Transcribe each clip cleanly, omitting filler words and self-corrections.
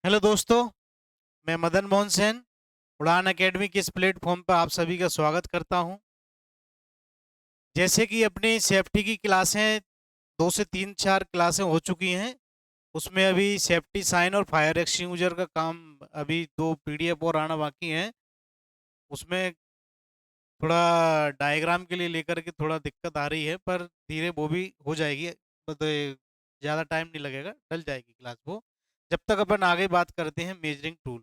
Hello दोस्तों, मैं मदन मोहन सेन उड़ान एकेडमी के इस प्लेटफॉर्म पर आप सभी का स्वागत करता हूं। जैसे कि अपनी सेफ्टी की क्लासें 2 से 3 4 क्लासें हो चुकी हैं। उसमें अभी सेफ्टी साइन और फायर एक्सटिंग्विशर का काम अभी 2 पीडीएफ और आना बाकी हैं। उसमें थोड़ा डायग्राम के लिए लेकर के थोड़ा दिक्कत आ रही है, पर धीरे वो भी हो जाएगी। ज़्यादा टाइम नहीं लगेगा, डल जाएगी क्लास वो। जब तक अपन आगे बात करते हैं मेजरिंग टूल।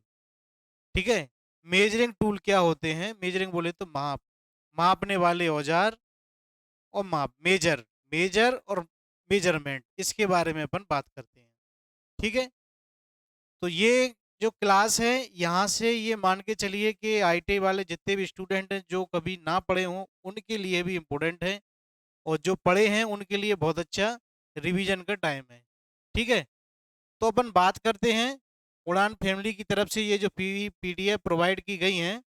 ठीक है। मेजरिंग टूल क्या होते हैं? मेजरिंग बोले तो मापने वाले औजार और मेजर मेजर और मेजरमेंट, इसके बारे में अपन बात करते हैं। ठीक है। तो ये जो क्लास है, यहाँ से ये मान के चलिए कि आईटी वाले जितने भी स्टूडेंट हैं जो कभी ना पढ़े हों उनके लिए भी इम्पोर्टेंट है, और जो पढ़े हैं उनके लिए बहुत अच्छा रिवीजन का टाइम है। ठीक है। तो अपन बात करते हैं उड़ान फैमिली की तरफ से ये जो पीडीएफ प्रोवाइड की गई हैं,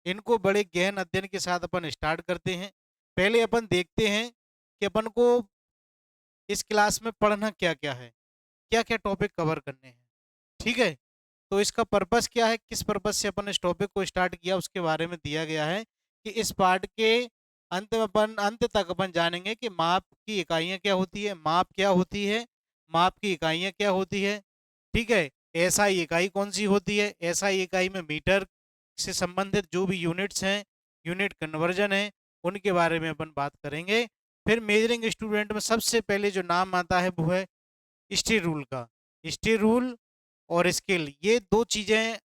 इनको बड़े गहन अध्ययन के साथ अपन स्टार्ट करते हैं। पहले अपन देखते हैं कि अपन को इस क्लास में पढ़ना क्या क्या है, क्या क्या टॉपिक कवर करने हैं। ठीक है। तो इसका पर्पस क्या है, किस पर्पस से अपन इस टॉपिक को स्टार्ट किया, उसके बारे में दिया गया है कि इस पार्ट के अंत तक अपन जानेंगे कि माप की इकाइयाँ क्या होती है, माप क्या होती है, माप की इकाइयाँ क्या होती है। ठीक है। एसआई इकाई कौन सी होती है? एसआई इकाई में मीटर से संबंधित जो भी यूनिट्स हैं, यूनिट कन्वर्जन है, उनके बारे में अपन बात करेंगे। फिर मेजरिंग स्टूडेंट में सबसे पहले जो नाम आता है वो है स्टील रूल का। स्टील रूल और स्केल, ये दो चीजें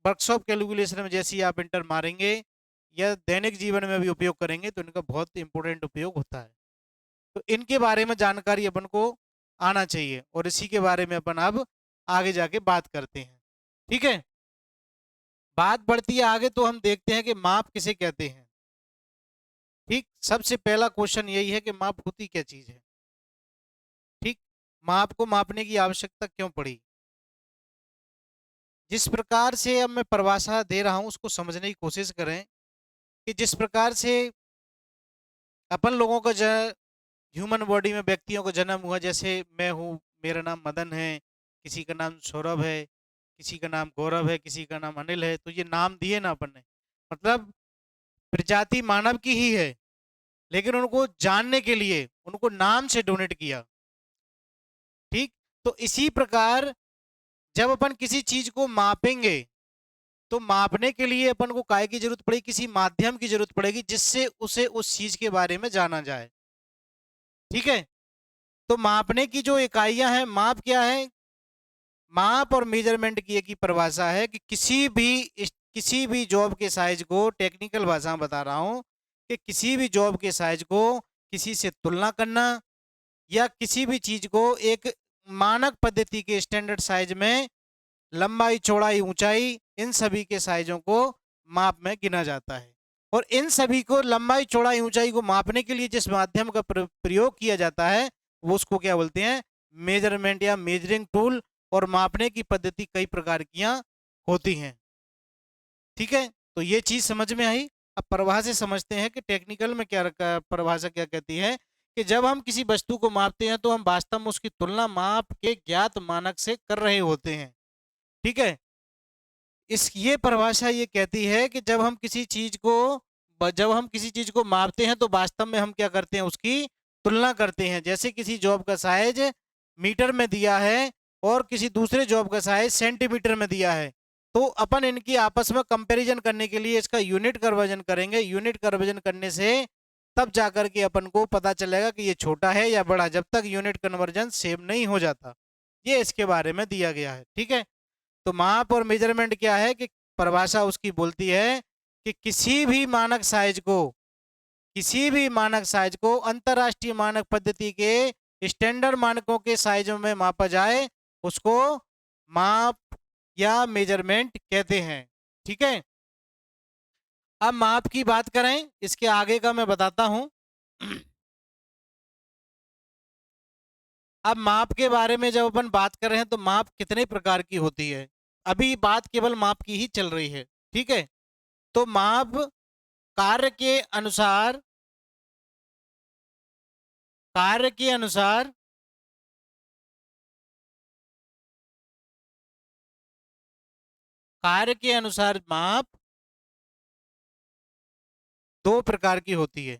वर्कशॉप कैलकुलेशन में जैसे ही आप इंटर मारेंगे या दैनिक जीवन में भी उपयोग करेंगे तो इनका बहुत इंपॉर्टेंट उपयोग होता है। तो इनके बारे में जानकारी अपन को आना चाहिए, और इसी के बारे में अपन अब आगे जाके बात करते हैं। ठीक है। बात बढ़ती है आगे, तो हम देखते हैं कि माप किसे कहते हैं। ठीक, सबसे पहला क्वेश्चन यही है कि माप होती क्या चीज है। ठीक। माप को मापने की आवश्यकता क्यों पड़ी? जिस प्रकार से अब मैं परिभाषा दे रहा हूं उसको समझने की कोशिश करें कि जिस प्रकार से अपन लोगों का ह्यूमन बॉडी में व्यक्तियों का जन्म हुआ, जैसे मैं हूँ, मेरा नाम मदन है, किसी का नाम सौरभ है, किसी का नाम गौरव है, किसी का नाम अनिल है, तो ये नाम दिए ना अपन ने, मतलब प्रजाति मानव की ही है, लेकिन उनको जानने के लिए उनको नाम से डोनेट किया। ठीक। तो इसी प्रकार जब अपन किसी चीज को मापेंगे तो मापने के लिए अपन को काय की जरूरत पड़ेगी, किसी माध्यम की जरूरत पड़ेगी जिससे उसे उस चीज के बारे में जाना जाए। ठीक है। तो मापने की जो इकाइयां हैं, माप क्या है? माप और मेजरमेंट की एक ही परिभाषा है कि किसी भी जॉब के साइज को, टेक्निकल भाषा में बता रहा हूं, कि किसी भी जॉब के साइज को किसी से तुलना करना, या किसी भी चीज को एक मानक पद्धति के स्टैंडर्ड साइज में लंबाई, चौड़ाई, ऊंचाई, इन सभी के साइजों को माप में गिना जाता है। और इन सभी को लंबाई, चौड़ाई, ऊंचाई को मापने के लिए जिस माध्यम का प्रयोग किया जाता है वो उसको क्या बोलते हैं? मेजरमेंट या मेजरिंग टूल। और मापने की पद्धति कई प्रकार की होती हैं। ठीक है। तो ये चीज समझ में आई। अब परिभाषा से समझते हैं कि टेक्निकल में क्या रखा, परिभाषा क्या कहती है कि जब हम किसी वस्तु को मापते हैं तो हम वास्तव में उसकी तुलना माप के ज्ञात मानक से कर रहे होते हैं। ठीक है। इस ये परिभाषा ये कहती है कि जब हम किसी चीज को मापते हैं तो वास्तव में हम क्या करते हैं? उसकी तुलना करते हैं। जैसे किसी जॉब का साइज मीटर में दिया है और किसी दूसरे जॉब का साइज सेंटीमीटर में दिया है, तो अपन इनकी आपस में कंपैरिजन करने के लिए इसका यूनिट कन्वर्जन करेंगे। यूनिट कन्वर्जन करने से तब जाकर के अपन को पता चलेगा कि ये छोटा है या बड़ा, जब तक यूनिट कन्वर्जन सेम नहीं हो जाता। ये इसके बारे में दिया गया है। ठीक है। तो माप और मेजरमेंट क्या है कि परिभाषा उसकी बोलती है कि किसी भी मानक साइज को अंतरराष्ट्रीय मानक पद्धति के स्टैंडर्ड मानकों के साइजों में मापा जाए, उसको माप या मेजरमेंट कहते हैं। ठीक है। अब माप की बात करें, इसके आगे का मैं बताता हूं। अब माप के बारे में जब अपन बात कर रहे हैं तो माप कितने प्रकार की होती है? अभी बात केवल माप की ही चल रही है। ठीक है। तो माप कार्य के अनुसार कार्य के अनुसार कार्य के अनुसार माप दो प्रकार की होती है।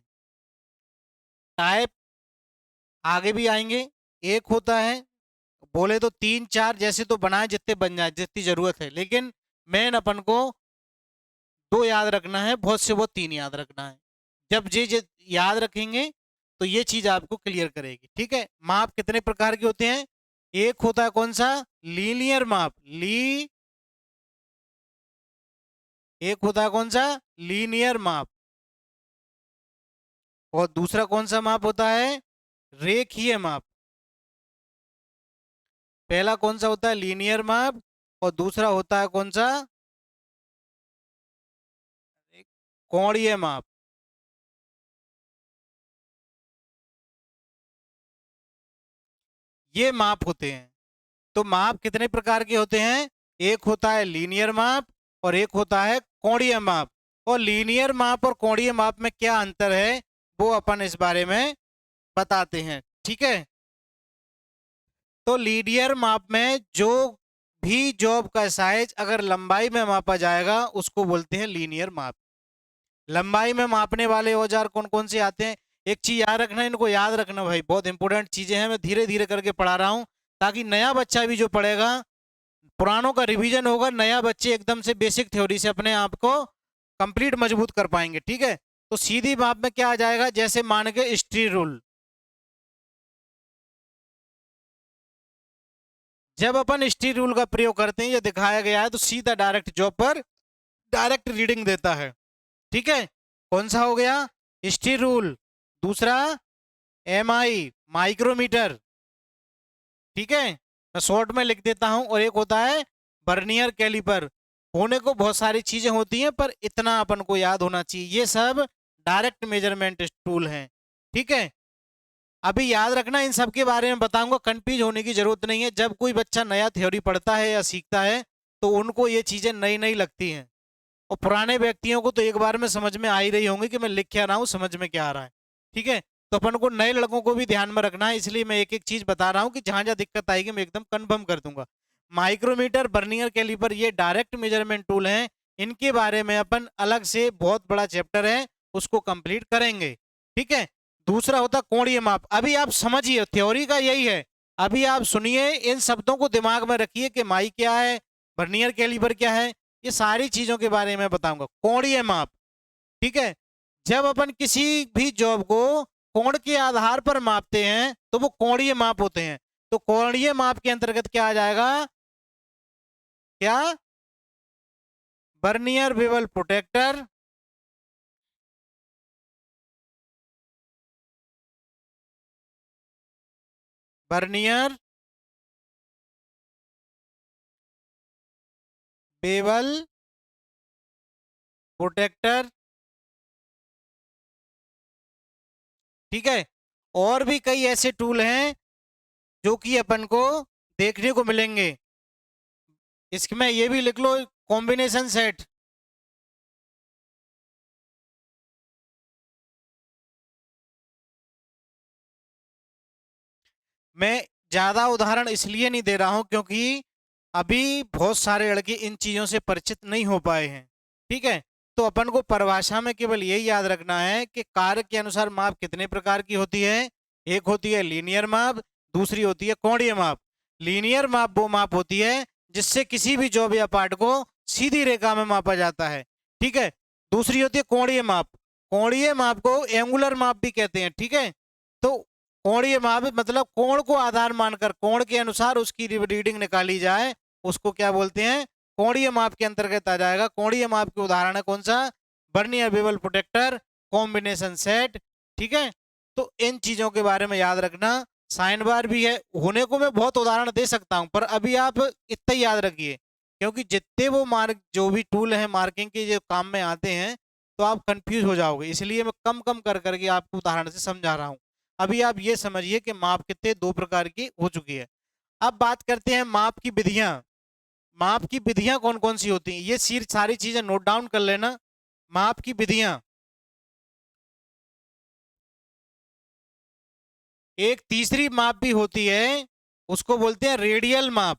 टाइप आगे भी आएंगे। एक होता है, बोले तो 3 4 जैसे तो बनाए जितने बन जाए, जितनी जरूरत है, लेकिन मेन अपन को दो याद रखना है, बहुत से बहुत 3 याद रखना है। जब ये याद रखेंगे तो ये चीज आपको क्लियर करेगी। ठीक है, माप कितने प्रकार के होते हैं? एक होता है कौन सा? लीनियर माप, एक होता है कौन सा? लीनियर माप। और दूसरा कौन सा माप होता है? रेखीय माप। पहला कौन सा होता है? लीनियर माप। और दूसरा होता है कौन सा? कोणीय माप। ये माप होते हैं। तो माप कितने प्रकार के होते हैं? एक होता है लीनियर माप और एक होता है कोणीय माप। और लीनियर माप और कोणीय माप में क्या अंतर है वो अपन इस बारे में बताते हैं। ठीक है, तो लीनियर माप में जो भी जॉब का साइज अगर लंबाई में मापा जाएगा उसको बोलते हैं लीनियर माप। लंबाई में मापने वाले औजार कौन कौन से आते हैं? एक चीज याद रखना, इनको याद रखना भाई, बहुत इंपॉर्टेंट चीजें हैं। मैं धीरे धीरे करके पढ़ा रहा हूं ताकि नया बच्चा भी जो पढ़ेगा, पुरानों का रिवीजन होगा, नया बच्चे एकदम से बेसिक थ्योरी से अपने आप को कंप्लीट मजबूत कर पाएंगे। ठीक है, तो सीधी माप में क्या आ जाएगा? जैसे मान के स्ट्री रूल, जब अपन स्ट्री रूल का प्रयोग करते हैं, ये दिखाया गया है, तो सीधा डायरेक्ट जॉब पर डायरेक्ट रीडिंग देता है। ठीक है, कौन सा हो गया? स्ट्री रूल। दूसरा एमआई, माइक्रोमीटर। ठीक है, मैं शॉर्ट में लिख देता हूं। और एक होता है बर्नियर कैलिपर। होने को बहुत सारी चीजें होती हैं पर इतना अपन को याद होना चाहिए, ये सब डायरेक्ट मेजरमेंट टूल हैं। ठीक है, अभी याद रखना, इन सब के बारे में बताऊंगा, कंफ्यूज होने की जरूरत नहीं है। जब कोई बच्चा नया थ्योरी पढ़ता है या सीखता है तो उनको ये चीजें नई नई लगती हैं, और पुराने व्यक्तियों को तो एक बार में समझ में आ ही रही होंगी कि मैं लिख क्या रहा हूँ, समझ में क्या आ रहा है। ठीक है, तो अपन को नए लड़कों को भी ध्यान में रखना है, इसलिए मैं एक एक चीज बता रहा हूँ कि जहां जहां दिक्कत आएगी मैं एकदम कंफर्म कर दूंगा। माइक्रोमीटर, बर्नियर कैलिपर, ये डायरेक्ट मेजरमेंट टूल हैं। इनके बारे में अपन अलग से बहुत बड़ा चैप्टर है, उसको कंप्लीट करेंगे। ठीक है, दूसरा होता कोणीय माप। अभी आप समझिए, थ्योरी का यही है। अभी आप सुनिए, इन शब्दों को दिमाग में रखिए कि माई क्या है, बर्नियर कैलिपर क्या है, ये सारी चीजों के बारे में बताऊंगा। कोणीय माप, ठीक है, जब अपन किसी भी जॉब को कोण के आधार पर मापते हैं तो वो कोणीय माप होते हैं। तो कोणीय माप के अंतर्गत क्या आ जाएगा? क्या? Vernier bevel protractor, vernier bevel protractor. ठीक है, और भी कई ऐसे टूल हैं जो कि अपन को देखने को मिलेंगे। इसमें ये भी लिख लो, कॉम्बिनेशन सेट। मैं ज्यादा उदाहरण इसलिए नहीं दे रहा हूं क्योंकि अभी बहुत सारे लड़के इन चीजों से परिचित नहीं हो पाए हैं। ठीक है, तो अपन को परिभाषा में केवल यही याद रखना है कि कार्य के अनुसार माप कितने प्रकार की होती है। एक होती है लीनियर माप, दूसरी होती है कोणीय माप। लीनियर माप वो माप होती है जिससे किसी भी जॉब या पार्ट को सीधी रेखा में मापा जाता है। ठीक है, दूसरी होती है कोणीय माप। कोणीय माप को एंगुलर माप भी कहते हैं। ठीक है, तो कोणीय माप मतलब कोण को आधार मानकर कोण के अनुसार उसकी रीडिंग निकाली जाए, उसको क्या बोलते हैं? कोणीय माप के अंतर्गत आ जाएगा। कोणीय माप के उदाहरण है कौन सा? Vernier bevel protractor, combination set. ठीक है, तो इन चीजों के बारे में याद रखना। साइन बार भी है, होने को मैं बहुत उदाहरण दे सकता हूं पर अभी आप इतना ही याद रखिए, क्योंकि जितने वो मार्क जो भी टूल है मार्किंग के जो काम में आते हैं तो आप कंफ्यूज हो जाओगे, इसलिए मैं कम कम कर करके आपको उदाहरण से समझा रहा हूं। अभी आप ये समझिए कि माप कितने दो प्रकार की हो चुकी है। अब बात करते हैं माप की विधियां। माप की विधियां कौन कौन सी होती हैं, ये सारी चीजें नोट डाउन कर लेना। माप की विधियां, एक तीसरी माप भी होती है, उसको बोलते हैं रेडियल माप।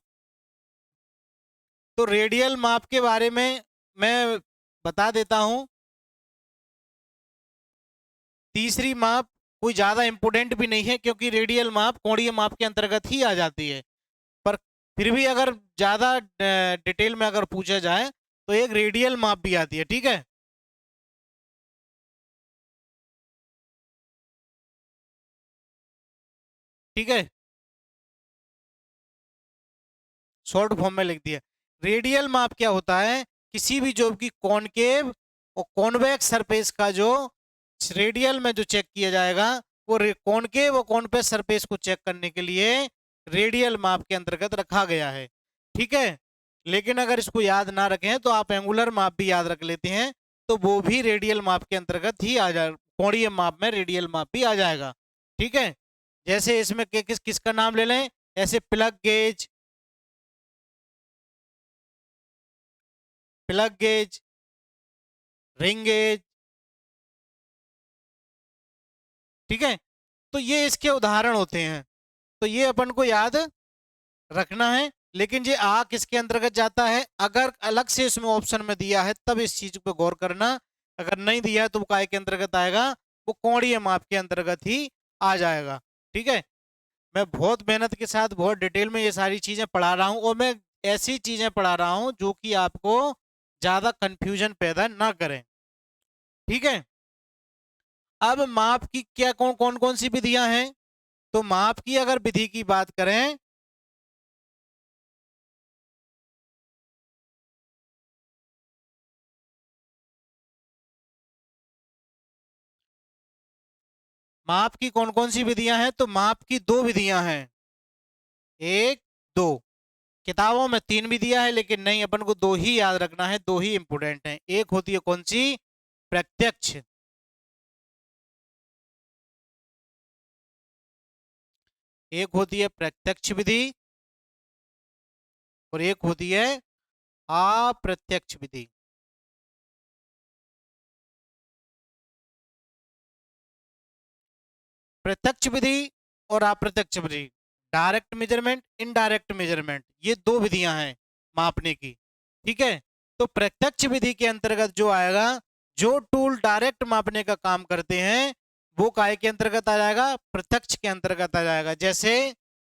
तो रेडियल माप के बारे में मैं बता देता हूं। तीसरी माप कोई ज्यादा इंपोर्टेंट भी नहीं है, क्योंकि रेडियल माप कोणीय माप के अंतर्गत ही आ जाती है। पर फिर भी अगर ज्यादा डिटेल में अगर पूछा जाए तो एक रेडियल माप भी आती है, ठीक है। ठीक है, शॉर्ट फॉर्म में लिख दिया। रेडियल माप क्या होता है, किसी भी जॉब की कॉनकेव और कॉन्वेक्स सरफेस का जो रेडियल में जो चेक किया जाएगा, वो कॉनकेव और कॉन्वेक्स सरफेस को चेक करने के लिए रेडियल माप के अंतर्गत रखा गया है, ठीक है। लेकिन अगर इसको याद ना रखें तो आप एंगुलर माप भी याद रख लेते हैं, तो वो भी रेडियल माप के अंतर्गत ही आ जाए, कोणीय माप में रेडियल माप भी आ जाएगा, ठीक है। जैसे इसमें किसका नाम ले लें, ऐसे plug gauge, plug gauge, ring gauge, ठीक है। तो ये इसके उदाहरण होते हैं, तो ये अपन को याद रखना है। लेकिन ये आ किसके अंतर्गत जाता है, अगर अलग से इसमें ऑप्शन में दिया है तब इस चीज पे गौर करना, अगर नहीं दिया है तो वो काय के अंतर्गत आएगा, वो कोणीय माप के अंतर्गत ही आ जाएगा, ठीक है। मैं बहुत मेहनत के साथ बहुत डिटेल में ये सारी चीजें पढ़ा रहा हूँ, और मैं ऐसी चीजें पढ़ा रहा हूँ जो कि आपको ज्यादा कंफ्यूजन पैदा ना करें, ठीक है। अब माप की क्या कौन कौन कौन सी विधियां हैं, तो माप की अगर विधि की बात करें, माप की कौन कौन सी विधियां हैं, तो माप की दो विधियां हैं, एक दो। किताबों में तीन विधियां है, लेकिन नहीं, अपन को दो ही याद रखना है, दो ही इंपोर्टेंट है। एक होती है कौन सी, प्रत्यक्ष, एक होती है प्रत्यक्ष विधि, और एक होती है अप्रत्यक्ष विधि। प्रत्यक्ष विधि और अप्रत्यक्ष विधि, डायरेक्ट मेजरमेंट, इनडायरेक्ट मेजरमेंट, ये दो विधियां हैं मापने की, ठीक है। तो प्रत्यक्ष विधि के अंतर्गत जो आएगा, जो टूल डायरेक्ट मापने का काम करते हैं, वो काय के अंतर्गत आ जाएगा, प्रत्यक्ष के अंतर्गत आ जाएगा। जैसे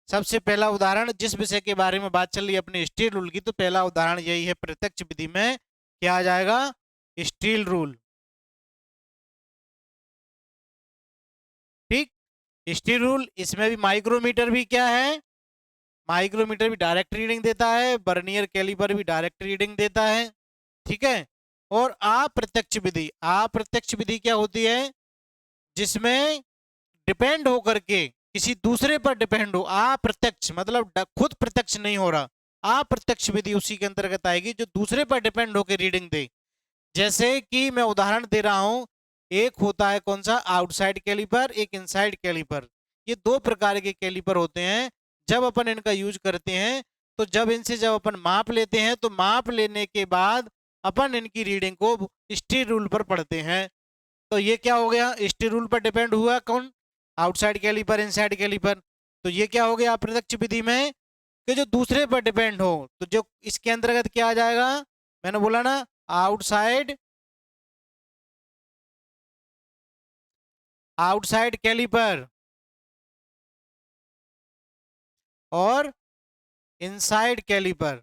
सबसे पहला उदाहरण, जिस विषय के बारे में बात चल रही है अपने स्टील रूल की, तो पहला उदाहरण यही है, प्रत्यक्ष विधि में क्या आ जाएगा, स्टील रूल, ठीक। स्टील रूल, इसमें भी माइक्रोमीटर भी क्या है, माइक्रोमीटर भी डायरेक्ट रीडिंग देता है, बर्नियर कैलिपर भी डायरेक्ट रीडिंग देता है, ठीक है। और अप्रत्यक्ष विधि, अप्रत्यक्ष विधि क्या होती है, जिसमें डिपेंड होकर के किसी दूसरे पर डिपेंड हो, अप्रत्यक्ष मतलब खुद प्रत्यक्ष नहीं हो रहा, अप्रत्यक्ष विधि उसी के अंतर्गत आएगी जो दूसरे पर डिपेंड होकर रीडिंग दे। जैसे कि मैं उदाहरण दे रहा हूं, एक होता है कौन सा, आउटसाइड कैलिपर, एक इनसाइड कैलिपर। ये दो प्रकार के कैलिपर होते हैं। जब अपन इनका यूज करते हैं, तो जब अपन माप लेते हैं, तो माप लेने के बाद अपन इनकी रीडिंग को स्टील रूल पर पढ़ते हैं। तो ये क्या हो गया, स्टील रूल पर डिपेंड हुआ कौन, आउटसाइड कैलिपर, इनसाइड कैलिपर। तो ये क्या हो गया अप्रत्यक्ष विधि में, कि जो दूसरे पर डिपेंड हो, तो जो इसके अंतर्गत क्या आ जाएगा, मैंने बोला ना, आउटसाइड, आउटसाइड कैलिपर और इनसाइड कैलिपर।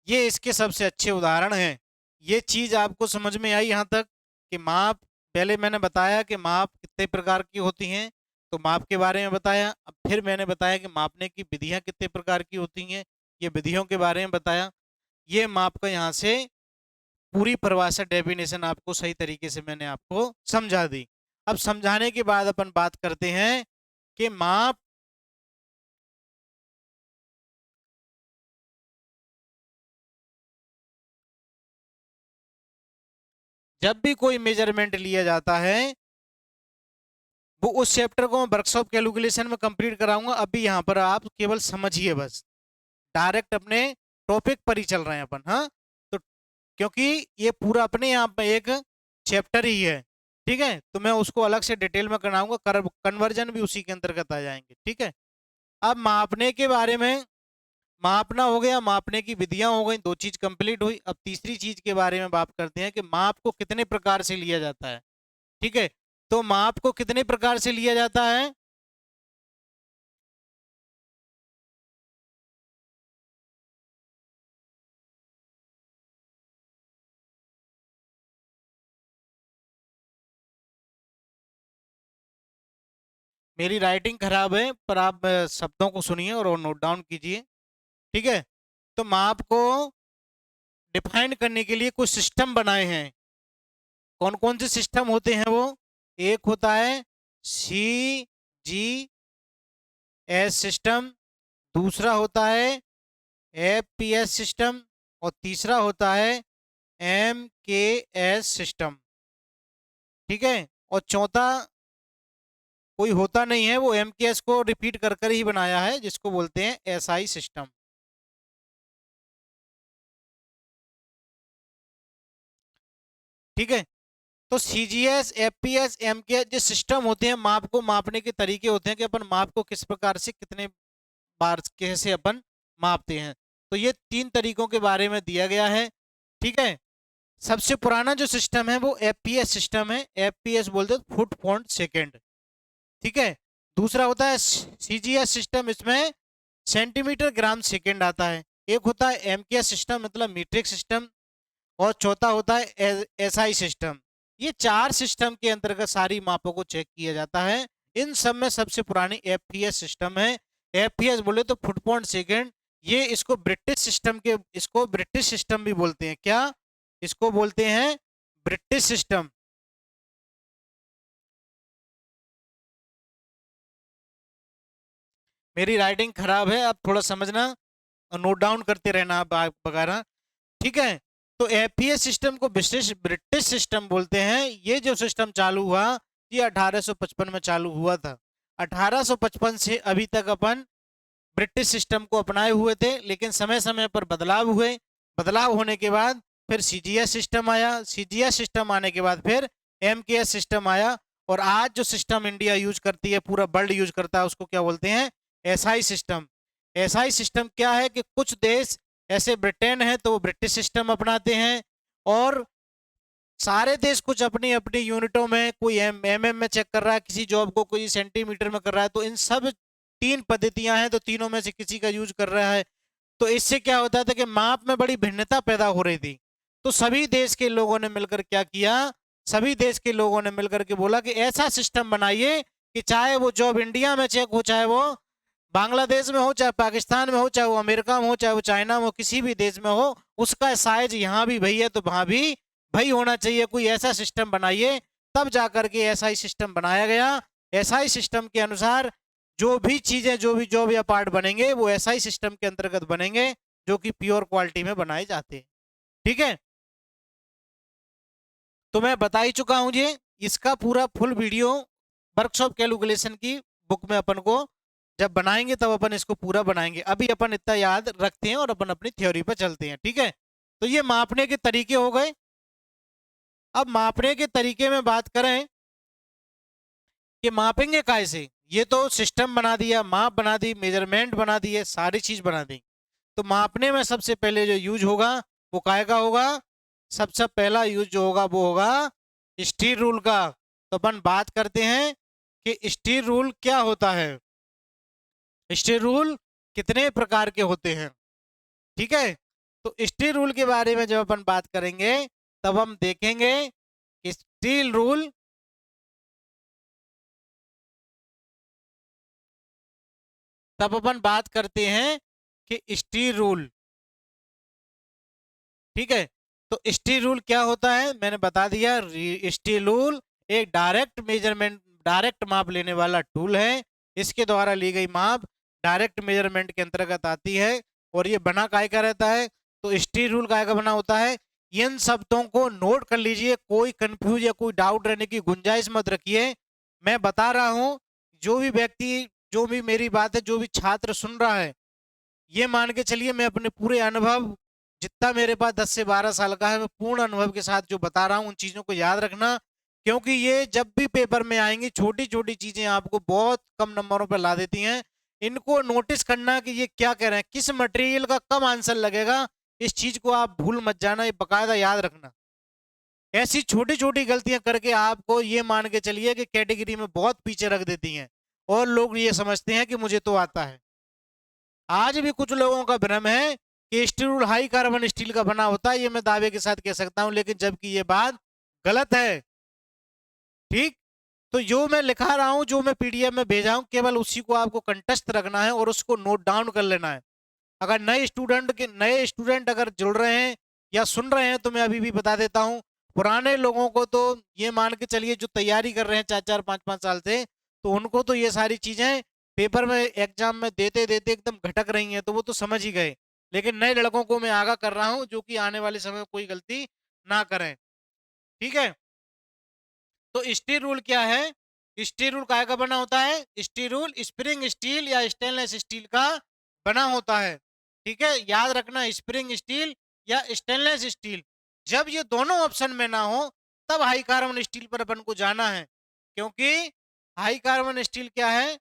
ये इसके सबसे अच्छे उदाहरण हैं। ये चीज आपको समझ में आई यहाँ तक, कि माप, पहले मैंने बताया कि माप कितने प्रकार की होती हैं, तो माप के बारे में बताया। अब फिर मैंने बताया कि मापने की विधियां कितने प्रकार की होती हैं, ये विधियों के बारे में बताया। ये माप का यहाँ से पूरी परिभाषा, डेफिनेशन आपको सही तरीके से मैंने आपको समझा दी। अब समझाने के बाद अपन बात करते हैं कि माप, जब भी कोई मेजरमेंट लिया जाता है, वो उस चैप्टर को मैं वर्कशॉप कैलकुलेशन में कंप्लीट कराऊंगा। अभी यहाँ पर आप केवल समझिए बस, डायरेक्ट अपने टॉपिक पर ही चल रहे हैं अपन, हाँ। तो क्योंकि ये पूरा अपने यहाँ पे एक चैप्टर ही है, ठीक है, तो मैं उसको अलग से डिटेल में कराऊंगा, कन्वर्जन भी उसी के अंतर्गत आ जाएंगे, ठीक है। अब मापने के बारे में, मापना हो गया, मापने की विधियां हो गई, दो चीज कंप्लीट हुई। अब तीसरी चीज के बारे में बात करते हैं कि माप को कितने प्रकार से लिया जाता है। ठीक है, तो माप को कितने प्रकार से लिया जाता है? मेरी राइटिंग खराब है, पर आप शब्दों को सुनिए और नोट डाउन कीजिए। ठीक है, तो माप को डिफाइन करने के लिए कुछ सिस्टम बनाए हैं। कौन कौन से सिस्टम होते हैं वो? एक होता है CGS सिस्टम, दूसरा होता है FPS सिस्टम, और तीसरा होता है MKS सिस्टम। ठीक है, और चौथा कोई होता नहीं है, वो MKS को रिपीट कर कर ही बनाया है, जिसको बोलते हैं SI सिस्टम। ठीक है, तो CGS, FPS, MKS जो सिस्टम होते हैं, माप को मापने के तरीके होते हैं कि अपन माप को किस प्रकार से कितने बार कैसे अपन मापते हैं। तो ये तीन तरीकों के बारे में दिया गया है। ठीक है, सबसे पुराना जो सिस्टम है वो FPS सिस्टम है। FPS बोलते हैं फुट पॉइंट सेकेंड। ठीक है, दूसरा होता है CGS सिस्टम, इसमें सेंटीमीटर ग्राम सेकेंड आता है। एक होता है MKS सिस्टम, मतलब मीट्रिक सिस्टम, और चौथा होता है SI सिस्टम। ये चार सिस्टम के अंतर्गत सारी मापों को चेक किया जाता है। इन सब में सबसे पुरानी FPS सिस्टम है। FPS बोले तो फुट पॉइंट सेकेंड। ये इसको ब्रिटिश सिस्टम के, इसको ब्रिटिश सिस्टम भी बोलते हैं। क्या इसको बोलते हैं? British system. मेरी राइटिंग खराब है, आप थोड़ा समझना और नोट डाउन करते रहना आप वगैरह। ठीक है, तो FPS सिस्टम को ब्रिटिश ब्रिटिश सिस्टम बोलते हैं। ये जो सिस्टम चालू हुआ, ये 1855 में चालू हुआ था। 1855 से अभी तक अपन ब्रिटिश सिस्टम को अपनाए हुए थे, लेकिन समय समय पर बदलाव हुए। बदलाव होने के बाद फिर CGS सिस्टम आया। CGS सिस्टम आने के बाद फिर MKS सिस्टम आया, और आज जो सिस्टम इंडिया यूज करती है, पूरा वर्ल्ड यूज करता है, उसको क्या बोलते हैं? SI system. SI सिस्टम क्या है कि कुछ देश ऐसे ब्रिटेन है तो वो ब्रिटिश सिस्टम अपनाते हैं, और सारे देश कुछ अपनी अपनी यूनिटों में, कोई MM में चेक कर रहा है किसी जॉब को, कोई सेंटीमीटर में कर रहा है। तो इन सब तीन पद्धतियां हैं, तो तीनों में से किसी का यूज कर रहा है। तो इससे क्या होता था कि माप में बड़ी भिन्नता पैदा हो रही थी। तो सभी देश के लोगों ने मिलकर क्या किया? सभी देश के लोगों ने मिलकर के बोला कि ऐसा सिस्टम बनाइए कि चाहे वो जॉब इंडिया में चेक हो, चाहे वो बांग्लादेश में हो, चाहे पाकिस्तान में हो, चाहे वो अमेरिका में हो, चाहे वो चाइना में हो, किसी भी देश में हो, उसका साइज यहाँ भी भई है तो वहां भी भई होना चाहिए। कोई ऐसा सिस्टम बनाइए। तब जाकर के SI सिस्टम बनाया गया। SI सिस्टम के अनुसार जो भी चीजें, जो भी जॉब या पार्ट बनेंगे, वो SI सिस्टम के अंतर्गत बनेंगे, जो कि प्योर क्वालिटी में बनाए जाते हैं। ठीक है, तो मैं बता ही चुका हूं ये। इसका पूरा फुल वीडियो वर्कशॉप कैलकुलेशन की बुक में अपन को जब बनाएंगे तब अपन इसको पूरा बनाएंगे। अभी अपन इतना याद रखते हैं और अपन अपनी थ्योरी पर चलते हैं। ठीक है, तो ये मापने के तरीके हो गए। अब मापने के तरीके में बात करें कि मापेंगे कैसे। ये तो सिस्टम बना दिया, माप बना दी, मेजरमेंट बना दिए, सारी चीज बना दी। तो मापने में सबसे पहले जो यूज होगा वो काय का होगा? सबसे पहला यूज जो होगा वो होगा स्टील रूल का। तो अपन बात करते हैं कि स्टील रूल क्या होता है। स्टील रूल कितने प्रकार के होते हैं? ठीक है, तो स्टील रूल के बारे में जब अपन बात करेंगे तब हम देखेंगे कि स्टील रूल तब अपन बात करते हैं कि स्टील रूल। ठीक है, तो स्टील रूल क्या होता है मैंने बता दिया। स्टील रूल एक डायरेक्ट मेजरमेंट, डायरेक्ट माप लेने वाला टूल है। इसके द्वारा ली गई माप डायरेक्ट मेजरमेंट के अंतर्गत आती है। और ये बना काय का रहता है? तो स्टील रूल काय का बना होता है? इन शब्दों को नोट कर लीजिए, कोई कंफ्यूज या कोई डाउट रहने की गुंजाइश मत रखिए। मैं बता रहा हूं, जो भी व्यक्ति, जो भी मेरी बात है, जो भी छात्र सुन रहा है, ये मान के चलिए मैं अपने पूरे अनुभव, जितना मेरे पास 10 से 12 साल का है, मैं पूर्ण अनुभव के साथ जो बता रहा हूँ, उन चीजों को याद रखना। क्योंकि ये जब भी पेपर में आएंगी, छोटी छोटी चीजें आपको बहुत कम नंबरों पर ला देती हैं। इनको नोटिस करना कि ये क्या कह रहे हैं, किस मटेरियल का कब आंसर लगेगा, इस चीज को आप भूल मत जाना, ये बकायदा याद रखना। ऐसी छोटी छोटी गलतियां करके आपको ये मान के चलिए कि कैटेगरी में बहुत पीछे रख देती हैं, और लोग ये समझते हैं कि मुझे तो आता है। आज भी कुछ लोगों का भ्रम है कि steel rule high carbon steel का बना होता है, ये मैं दावे के साथ कह सकता हूं, लेकिन जबकि ये बात गलत है। ठीक, तो जो मैं लिखा रहा हूं, जो मैं पीडीएफ में भेजा हूं, केवल उसी को आपको कंठस्थ रखना है और उसको नोट डाउन कर लेना है। अगर नए स्टूडेंट अगर जुड़ रहे हैं या सुन रहे हैं, तो मैं अभी भी बता देता हूं, पुराने लोगों को तो ये मान के चलिए, जो तैयारी कर रहे हैं 4-4 5-5 साल से, तो उनको तो ये सारी चीजें पेपर में एग्जाम में देते देते एकदम भटक रही हैं, तो वो तो समझ ही गए। लेकिन नए लड़कों को मैं आगाह कर रहा हूं, जो कि आने वाले समय में कोई गलती ना करें। ठीक है, तो स्टील रूल क्या है? स्टील रूल काय का बना होता है? स्टील रूल स्प्रिंग स्टील या स्टेनलेस स्टील का बना होता है। ठीक है, याद रखना, स्प्रिंग स्टील या स्टेनलेस स्टील। जब ये दोनों ऑप्शन में ना हो, तब हाई कार्बन स्टील पर अपन को जाना है, क्योंकि हाई कार्बन स्टील क्या है,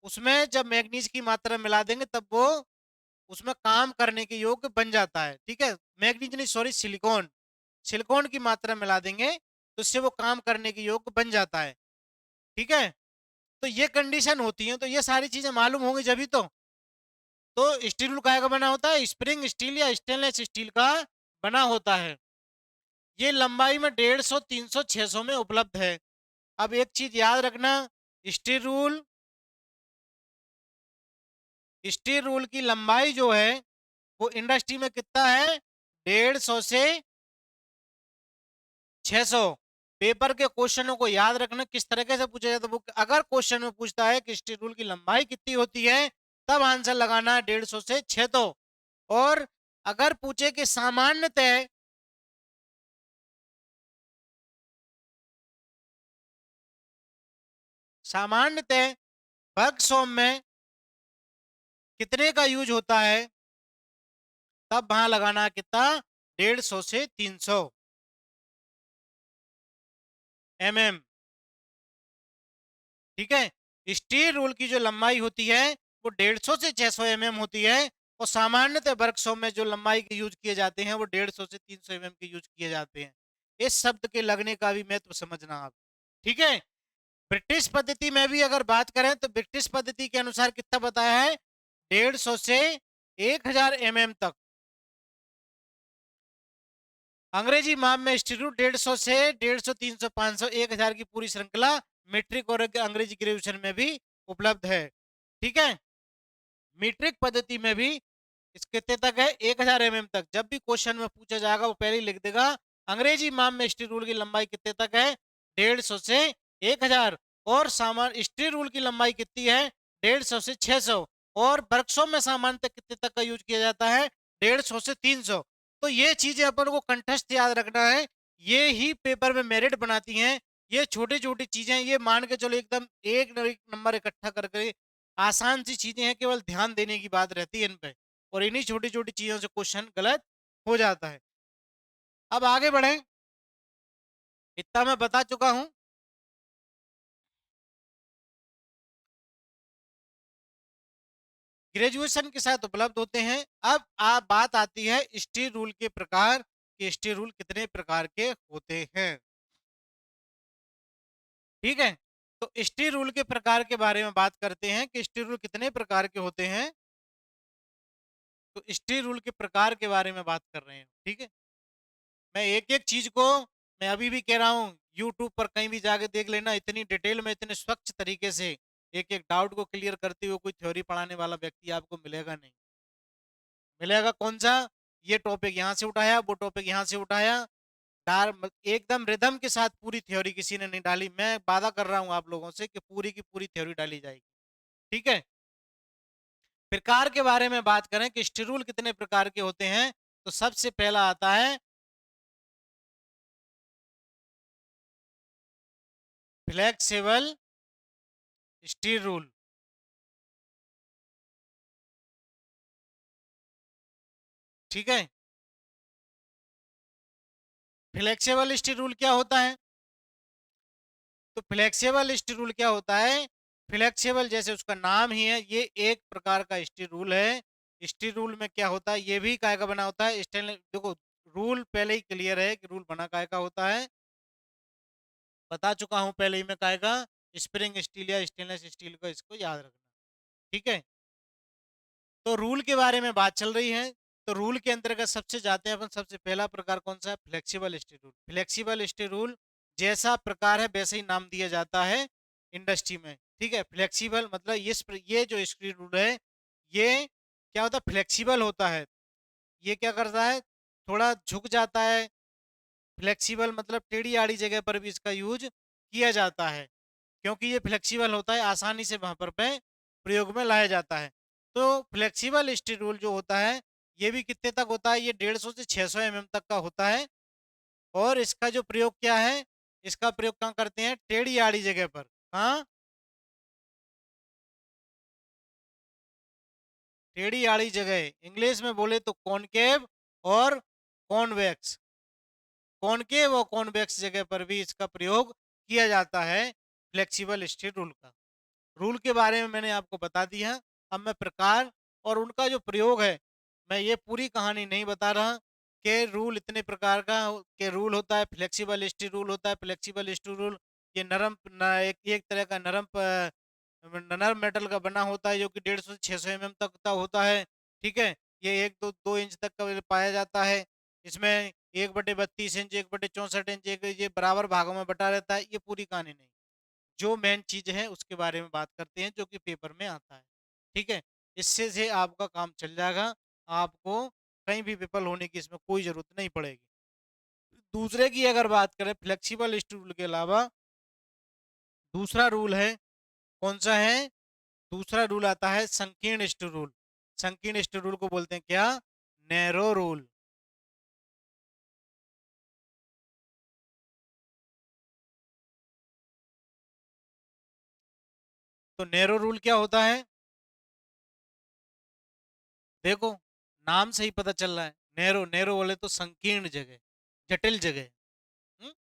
उसमें जब मैग्नीज की मात्रा मिला देंगे, तब वो उसमें काम करने के योग्य बन जाता है। ठीक है, मैग्नीज नहीं, सॉरी, सिलिकॉन, सिलिकॉन की मात्रा मिला देंगे तो उससे वो काम करने के योग्य बन जाता है। ठीक है, तो ये कंडीशन होती है, तो ये सारी चीजें मालूम होंगी जभी तो स्टील रूल का बना होता है, स्प्रिंग स्टील या स्टेनलेस स्टील का बना होता है। ये लंबाई में 150, 300, 600 में उपलब्ध है। अब एक चीज याद रखना, स्टील रूल स्टील रूल की लंबाई जो है वो इंडस्ट्री में कितना है? 150 से 600। पेपर के क्वेश्चनों को याद रखना, किस तरीके से पूछा जाता है। अगर क्वेश्चन में पूछता है कि स्टील रूल की लंबाई कितनी होती है, तब आंसर लगाना है 150 से 600। और अगर पूछे कि सामान्यतः वर्कशॉप में कितने का यूज होता है, तब वहां लगाना है कितना? 150 से 300 mm। ठीक है, स्टील रूल की जो लंबाई होती है वो 150 से 600 mm होती है, और सामान्यतः वर्कशॉप में जो लंबाई के यूज किए जाते हैं वो 150 से 300 mm के यूज किए जाते हैं। इस शब्द के लगने का भी महत्व समझना आप। ठीक है, ब्रिटिश पद्धति में भी अगर बात करें, तो ब्रिटिश पद्धति के अनुसार कितना बताया है? 150 से 1000 mm तक। अंग्रेजी माप में स्टील रूल 150 से 150, 300, 500, 1000 की पूरी श्रृंखला मीट्रिक और अंग्रेजी ग्रेजुएशन में भी उपलब्ध है। ठीक है, मीट्रिक पद्धति में भी इस कितने तक है? 1000 mm तक। जब भी क्वेश्चन में पूछा जाएगा, वो पहले ही लिख देगा अंग्रेजी माप में स्टील रूल की लंबाई कितने तक है? 150 से 1000। और सामान्य स्टील रूल की लंबाई कितनी है? 150 से 600। और वर्कशॉप में सामान्यतः कितने तक का यूज किया जाता है? 150 से 300। तो ये चीजें अपन को कंठस्थ याद रखना है, ये ही पेपर में मेरिट बनाती हैं। ये छोटी छोटी चीजें, ये मान के चलो एकदम एक न एक नंबर इकट्ठा करके, आसान सी चीजें हैं, केवल ध्यान देने की बात रहती है इन पे, और इन्हीं छोटी छोटी चीजों से क्वेश्चन गलत हो जाता है। अब आगे बढ़े, इतना मैं बता चुका हूं। ग्रेजुएशन के साथ उपलब्ध होते हैं। अब आप बात आती है स्टील रूल के प्रकार, कि स्टील रूल कितने प्रकार के होते हैं। ठीक है, तो स्टील रूल के प्रकार के बारे में बात करते हैं कि स्टील रूल कितने प्रकार के होते हैं। तो स्टील रूल के प्रकार के बारे में बात कर रहे हैं। ठीक है, मैं एक एक चीज को, मैं अभी भी कह रहा हूँ, यूट्यूब पर कहीं भी जाके देख लेना, इतनी डिटेल में, इतने स्वच्छ तरीके से एक एक डाउट को क्लियर करते हुए कोई थ्योरी पढ़ाने वाला व्यक्ति आपको मिलेगा नहीं। मिलेगा कौन सा? ये टॉपिक यहाँ से उठाया, वो टॉपिक यहाँ से उठाया, एकदम रिदम के साथ पूरी थ्योरी किसी ने नहीं डाली। मैं वादा कर रहा हूँ आप लोगों से कि पूरी की पूरी थ्योरी डाली जाएगी। ठीक है, प्रकार के बारे में बात करें कि स्टील रूल कितने प्रकार के होते हैं, तो सबसे पहला आता है फ्लेक्सिबल स्टील रूल। ठीक है, फ्लेक्सिबल स्टील रूल क्या होता है? तो फ्लेक्सिबल स्टील रूल क्या होता है? फ्लेक्सिबल जैसे उसका नाम ही है, ये एक प्रकार का स्टील रूल है। स्टील रूल में क्या होता है, ये भी काय का बना होता है, स्टेनलेस। देखो रूल पहले ही क्लियर है कि रूल बना काय का होता है, बता चुका हूं पहले ही मैं काय का, स्प्रिंग स्टील या स्टेनलेस स्टील का, इसको याद रखना। ठीक है, तो रूल के बारे में बात चल रही है। तो रूल के अंतर्गत सबसे जाते हैं अपन, सबसे पहला प्रकार कौन सा है, flexible steel rule. Flexible steel rule जैसा प्रकार है वैसे ही नाम दिया जाता है इंडस्ट्री में। ठीक है, फ्लेक्सिबल मतलब ये जो स्टील रूल है, ये क्या होता है, फ्लेक्सिबल होता है। ये क्या करता है, थोड़ा झुक जाता है। फ्लेक्सिबल मतलब टेढ़ी आड़ी जगह पर भी इसका यूज किया जाता है, क्योंकि ये फ्लेक्सिबल होता है, आसानी से वहां पर पे प्रयोग में लाया जाता है। तो फ्लेक्सिबल स्टील रूल जो होता है, ये भी कितने तक होता है, ये 150 से 600 mm तक का होता है। और इसका जो प्रयोग क्या है, इसका प्रयोग कहाँ करते हैं, टेढ़ी आड़ी जगह पर। कहाँ, टेढ़ी आड़ी जगह, इंग्लिश में बोले तो कॉनकेव और कॉन्वेक्स। कॉनकेव और कॉन्वेक्स जगह पर भी इसका प्रयोग किया जाता है फ्लेक्सिबल स्टील रूल का। रूल के बारे में मैंने आपको बता दिया। अब मैं प्रकार और उनका जो प्रयोग है, मैं ये पूरी कहानी नहीं बता रहा कि रूल इतने प्रकार का के रूल होता है। फ्लेक्सिबल स्टील रूल होता है, फ्लेक्सिबल स्टील रूल ये एक तरह का नरम मेटल का बना होता है, जो कि 150 से 600 mm तक का होता है। ठीक है, ये 1 2 इंच तक का पाया जाता है। इसमें 1/32 इंच, 1/64 इंच, ये बराबर भागों में बटा रहता है। ये पूरी कहानी नहीं, जो मेन चीज है उसके बारे में बात करते हैं, जो कि पेपर में आता है। ठीक है, इससे से आपका काम चल जाएगा, आपको कहीं भी विफल होने की इसमें कोई जरूरत नहीं पड़ेगी। दूसरे की अगर बात करें, फ्लेक्सिबल रूल के अलावा दूसरा रूल है, कौन सा है, दूसरा रूल आता है संकीर्ण स्टील रूल। संकीर्ण स्टील रूल को बोलते हैं क्या, नैरो रूल। तो नैरो रूल क्या होता है, देखो नाम से ही पता चल रहा है, नैरो नैरो बोले तो संकीर्ण जगह, जटिल जगह। हम्म?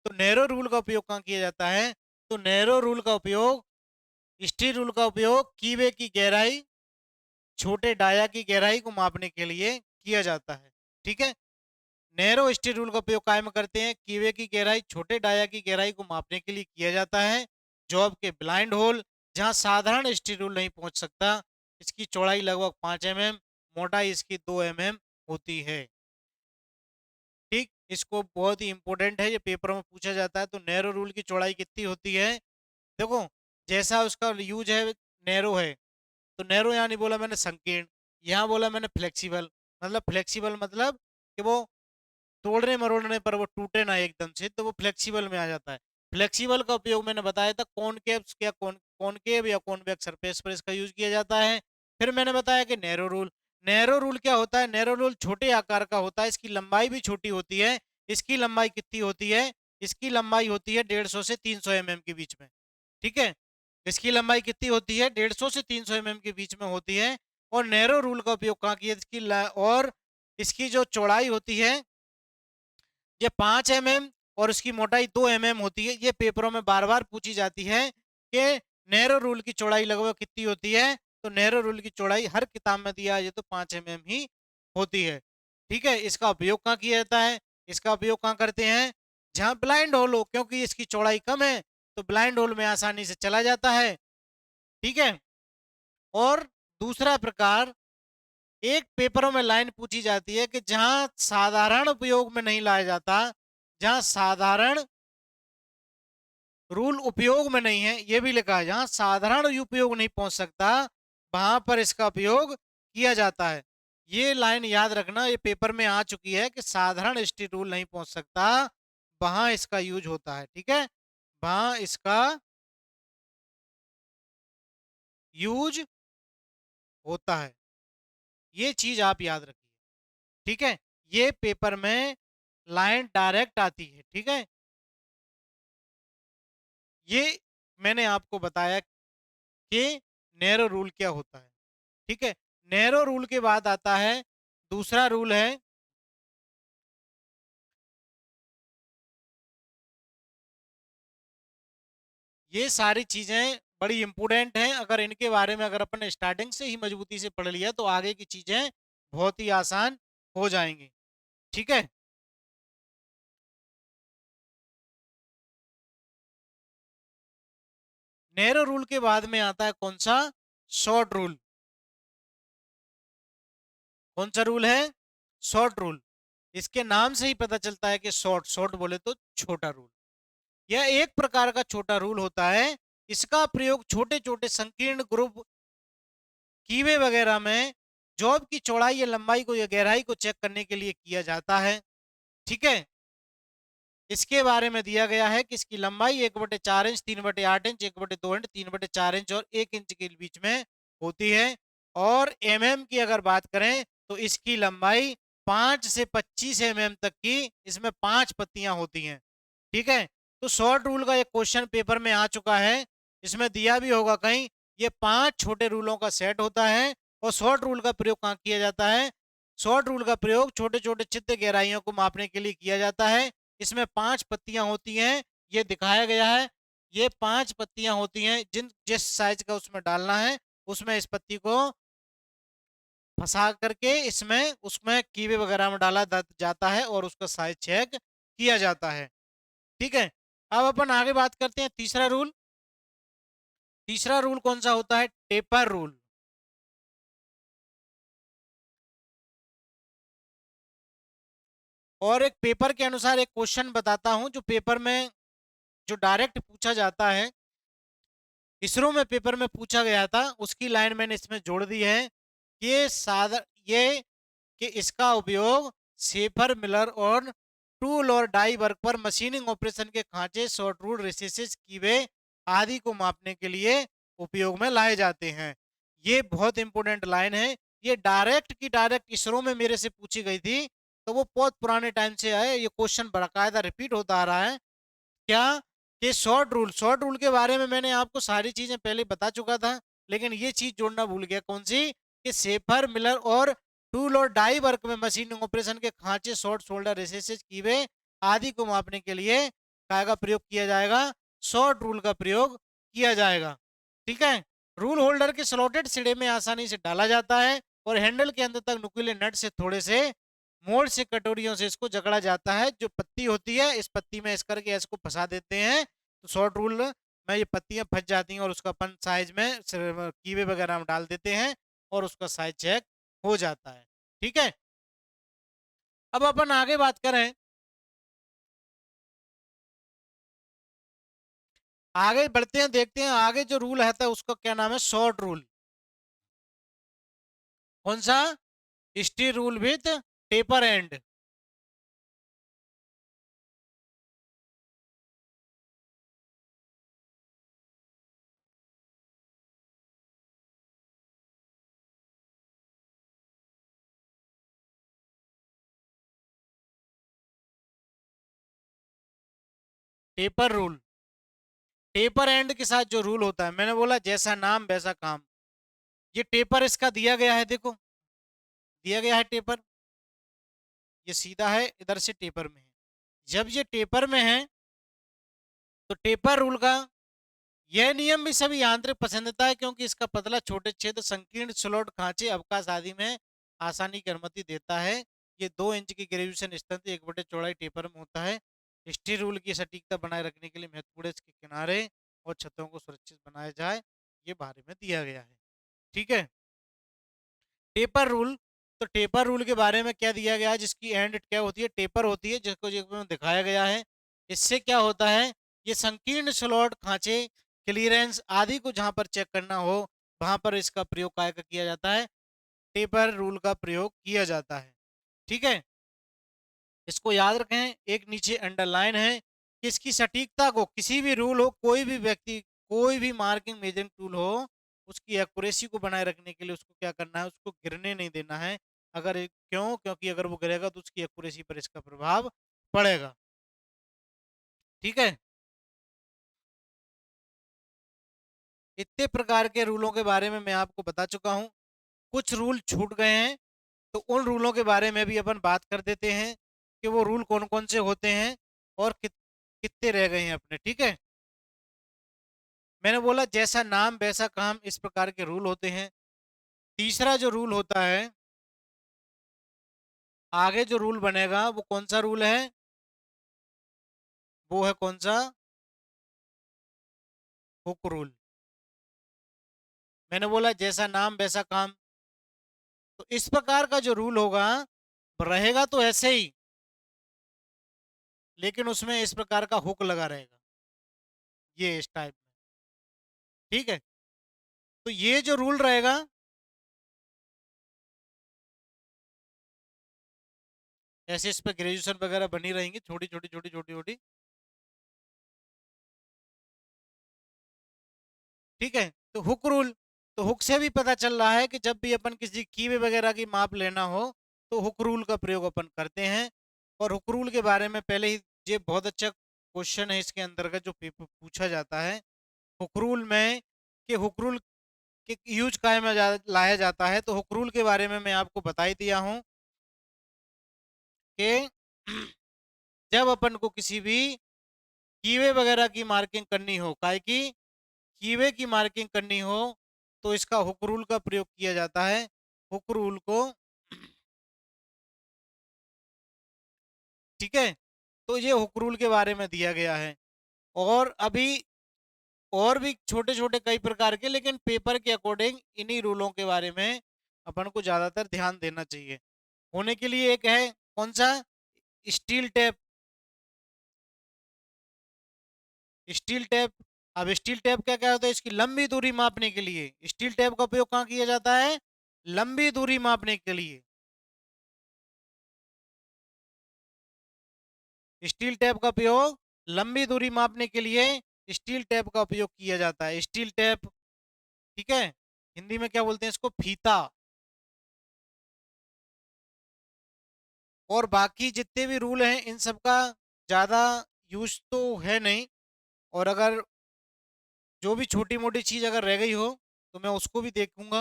तो नैरो रूल का उपयोग कहाँ किया जाता है, तो नैरो रूल का उपयोग, स्टील रूल का उपयोग कीवे की गहराई, छोटे डाया की गहराई को मापने के लिए किया जाता है। ठीक है, नैरो स्टील रूल का उपयोग कायम करते हैं, कीवे की गहराई, छोटे डाया की गहराई को मापने के लिए किया जाता है। जॉब के ब्लाइंड होल, जहां साधारण स्टील रूल नहीं पहुंच सकता। इसकी चौड़ाई लगभग 5 mm, मोटाई इसकी 2 mm होती है। ठीक, इसको बहुत ही इंपॉर्टेंट है, ये पेपर में पूछा जाता है। तो नैरो रूल की चौड़ाई कितनी होती है, देखो जैसा उसका यूज है, नैरो है, तो नैरो यहाँ नहीं बोला मैंने संकीर्ण, यहाँ बोला मैंने फ्लेक्सिबल। मतलब फ्लेक्सिबल मतलब कि वो तोड़ने मरोड़ने पर वो टूटे ना एकदम से, तो वो फ्लेक्सिबल में आ जाता है। फ्लेक्सिबल का उपयोग मैंने बताया था कॉनकेव या कॉन्वेक्स सरफेस पर इसका यूज किया जाता है। फिर मैंने बताया कि नैरो रूल, नैरो रूल क्या होता है, नैरो रूल छोटे आकार का होता है, इसकी लंबाई भी छोटी होती है। इसकी लंबाई कितनी होती है, इसकी लंबाई होती है 150 से 300 mm के बीच में। ठीक है, इसकी लंबाई कितनी होती है, 150 से 300 mm के बीच में होती है। और नैरो रूल का उपयोग कहाँ किया, और इसकी जो चौड़ाई होती है ये 5 mm और उसकी मोटाई 2 mm होती है। ये पेपरों में बार बार पूछी जाती है कि नैरो रूल की चौड़ाई लगभग कितनी होती है, तो नैरो रूल की चौड़ाई हर किताब में दिया है, ये तो 5 mm ही होती है। ठीक है, इसका उपयोग कहाँ किया जाता है, इसका उपयोग कहाँ करते हैं, जहां ब्लाइंड होल हो, क्योंकि इसकी चौड़ाई कम है, तो ब्लाइंड होल में आसानी से चला जाता है। ठीक है, और दूसरा प्रकार, एक पेपरों में लाइन पूछी जाती है कि जहां साधारण उपयोग में नहीं लाया जाता, जहां साधारण रूल उपयोग में नहीं है, ये भी लिखा है, जहां साधारण उपयोग नहीं पहुंच सकता, वहां पर इसका उपयोग किया जाता है। ये लाइन याद रखना, ये पेपर में आ चुकी है कि साधारण स्टील रूल नहीं पहुंच सकता, वहां इसका यूज होता है। ठीक है, वहां इसका यूज होता है, ये चीज आप याद रखिए। ठीक है, ये पेपर में लाइन डायरेक्ट आती है। ठीक है, ये मैंने आपको बताया कि नैरो रूल क्या होता है। ठीक है, नैरो रूल के बाद आता है दूसरा रूल है, ये सारी चीजें बड़ी इंपोर्टेंट है। अगर इनके बारे में अगर अपन स्टार्टिंग से ही मजबूती से पढ़ लिया तो आगे की चीजें बहुत ही आसान हो जाएंगी। ठीक है। नैरो रूल के बाद में आता है कौन सा? Short rule. कौन सा रूल है? Short rule. इसके नाम से ही पता चलता है कि शॉर्ट, शॉर्ट बोले तो छोटा रूल। यह एक प्रकार का छोटा रूल होता है। इसका प्रयोग छोटे छोटे संकीर्ण ग्रुप कीवे वगैरह में जॉब की चौड़ाई या लंबाई को या गहराई को चेक करने के लिए किया जाता है। ठीक है। इसके बारे में दिया गया है कि इसकी लंबाई 1/4 इंच, 3/8 इंच, 1/2 इंच, 3/4 इंच और 1 इंच के बीच में होती है। और एमएम की अगर बात करें तो इसकी लंबाई 5 से 25 एमएम तक की इसमें 5 पत्तियां होती हैं। ठीक है। तो शॉर्ट रूल का एक क्वेश्चन पेपर में आ चुका है। इसमें दिया भी होगा कहीं, ये 5 छोटे रूलों का सेट होता है। और शॉर्ट रूल का प्रयोग कहाँ किया जाता है? शॉर्ट रूल का प्रयोग छोटे छोटे चित्त गहराइयों को मापने के लिए किया जाता है। इसमें 5 पत्तियां होती हैं, ये दिखाया गया है। ये 5 पत्तियां होती हैं, जिस साइज का उसमें डालना है उसमें इस पत्ती को फंसा करके इसमें उसमें कीवे वगैरह में डाला जाता है और उसका साइज चेक किया जाता है। ठीक है। अब अपन आगे बात करते हैं तीसरा रूल। तीसरा रूल कौन सा होता है? Taper rule. और एक पेपर के अनुसार एक क्वेश्चन बताता हूं जो पेपर में जो डायरेक्ट पूछा जाता है, इसरो में पेपर में पूछा गया था, उसकी लाइन मैंने इसमें जोड़ दी है। ये ये कि इसका उपयोग शेफर मिलर और टूल और डाई वर्क पर मशीनिंग ऑपरेशन के खांचे, शॉर्ट रूल, रेसिसेस, कीवे आदि को मापने के लिए उपयोग में लाए जाते हैं। ये बहुत इंपॉर्टेंट लाइन है। ये डायरेक्ट की डायरेक्ट इसरो में मेरे से पूछी गई थी, तो वो बहुत पुराने टाइम से है। ये क्वेश्चन बाकायदा रिपीट होता आ रहा है। क्या? कि शॉर्ट रूल, शॉर्ट रूल के बारे में मैंने आपको सारी चीजें पहले बता चुका था, लेकिन ये चीज जोड़ना भूल गया। कौन सी? कि शेफर मिलर और टूल और डाई वर्क में मशीनिंग ऑपरेशन के खांचे, शॉर्ट शोल्डर, रेसेसेस, कीवे आदि को मापने के लिए काय का प्रयोग किया जाएगा? शॉर्ट रूल का प्रयोग किया जाएगा। ठीक है। रूल होल्डर के स्लॉटेड सिरे में आसानी से डाला जाता है और हैंडल के अंदर तक नुकीले नट से थोड़े से मोड़ से कटोरियों से इसको जकड़ा जाता है। जो पत्ती होती है, इस पत्ती में इस करके इसको फंसा देते हैं तो शॉर्ट रूल में ये पत्तियां फंस जाती हैं और उसका अपन साइज में कीवे वगैरह में डाल देते हैं और उसका साइज चेक हो जाता है। ठीक है। अब अपन आगे बात करें, आगे बढ़ते हैं, देखते हैं आगे जो रूल है उसका क्या नाम है? Short rule. कौन सा? Steel rule with taper and. Taper rule, taper and के साथ जो रूल होता है, मैंने बोला जैसा नाम वैसा काम। ये टेपर इसका दिया गया है, देखो दिया गया है टेपर, ये सीधा है, इधर से टेपर में है। जब ये टेपर में है तो टेपर रूल का यह नियम भी सभी यांत्रिक पसंदता है, क्योंकि इसका पतला छोटे छेद, संकीर्ण स्लॉट, खांचे, अवकाश आदि में आसानी की अनुमति देता है। ये 2 इंच की ग्रेजुएशन स्ट्रेंथ, 1 बटे चौड़ाई टेपर में होता है। स्टील रूल की सटीकता बनाए रखने के लिए महत्वपूर्ण इसके किनारे और छतों को सुरक्षित बनाया जाए, ये बारे में दिया गया है। ठीक है। टेपर रूल, तो टेपर रूल के बारे में क्या दिया गया है? जिसकी एंड क्या होती है? टेपर होती है, जिसको दिखाया गया है। इससे क्या होता है? ये संकीर्ण स्लॉट, खांचे, क्लियरेंस आदि को जहां पर चेक करना हो वहां पर इसका प्रयोग काय का किया जाता है? टेपर रूल का प्रयोग किया जाता है। ठीक है। इसको याद रखें, एक नीचे अंडरलाइन है कि इसकी सटीकता को, किसी भी रूल हो, कोई भी व्यक्ति, कोई भी मार्किंग मेजरिंग टूल हो, उसकी एक्यूरेसी को बनाए रखने के लिए उसको क्या करना है? उसको गिरने नहीं देना है। क्यों? क्योंकि अगर वो गिरेगा तो उसकी एक्यूरेसी पर इसका प्रभाव पड़ेगा। ठीक है। इतने प्रकार के रूलों के बारे में मैं आपको बता चुका हूं। कुछ रूल छूट गए हैं, तो उन रूलों के बारे में भी अपन बात कर देते हैं कि वो रूल कौन कौन से होते हैं और कितने रह गए हैं अपने। ठीक है। मैंने बोला जैसा नाम वैसा काम, इस प्रकार के रूल होते हैं। तीसरा जो रूल होता है, आगे जो रूल बनेगा वो कौन सा रूल है? वो है कौन सा? Hook rule. मैंने बोला जैसा नाम वैसा काम, तो इस प्रकार का जो रूल होगा रहेगा तो ऐसे ही, लेकिन उसमें इस प्रकार का हुक लगा रहेगा, ये इस टाइप में। ठीक है, तो ये जो रूल रहेगा, ऐसे इस पे ग्रेजुएशन वगैरह बनी रहेंगी, छोटी छोटी छोटी छोटी छोटी। ठीक है, तो हुक रूल, तो हुक से भी पता चल रहा है कि जब भी अपन किसी कीवे वगैरह की माप लेना हो तो हुक रूल का प्रयोग अपन करते हैं। और हुक रूल के बारे में पहले ही, ये बहुत अच्छा क्वेश्चन है इसके अंतर्गत जो पेपर पूछा जाता है हुक रूल में, कि हुक रूल के यूज काय में लाया जाता है। तो हुक रूल के बारे में मैं आपको बता ही दिया हूँ कि जब अपन को किसी भी कीवे वगैरह की मार्किंग करनी हो, काय की कीवे की मार्किंग करनी हो, तो इसका हुक रूल का प्रयोग किया जाता है। हुक रूल को, ठीक है, तो ये हुक रूल के बारे में दिया गया है। और अभी और भी छोटे छोटे कई प्रकार के, लेकिन पेपर के अकॉर्डिंग इन्हीं रूलों के बारे में अपन को ज्यादातर ध्यान देना चाहिए। होने के लिए एक है कौन सा? Steel tape. स्टील टेप, अब स्टील टेप क्या क्या होता है? इसकी लंबी दूरी मापने के लिए स्टील टेप का उपयोग कहाँ किया जाता है? लंबी दूरी मापने के लिए। स्टील टेप का उपयोग लंबी दूरी मापने के लिए स्टील टेप का उपयोग किया जाता है। स्टील टेप, ठीक है, हिंदी में क्या बोलते हैं इसको? फीता। और बाकी जितने भी रूल हैं इन सब का ज्यादा यूज तो है नहीं। और अगर जो भी छोटी मोटी चीज अगर रह गई हो तो मैं उसको भी देखूंगा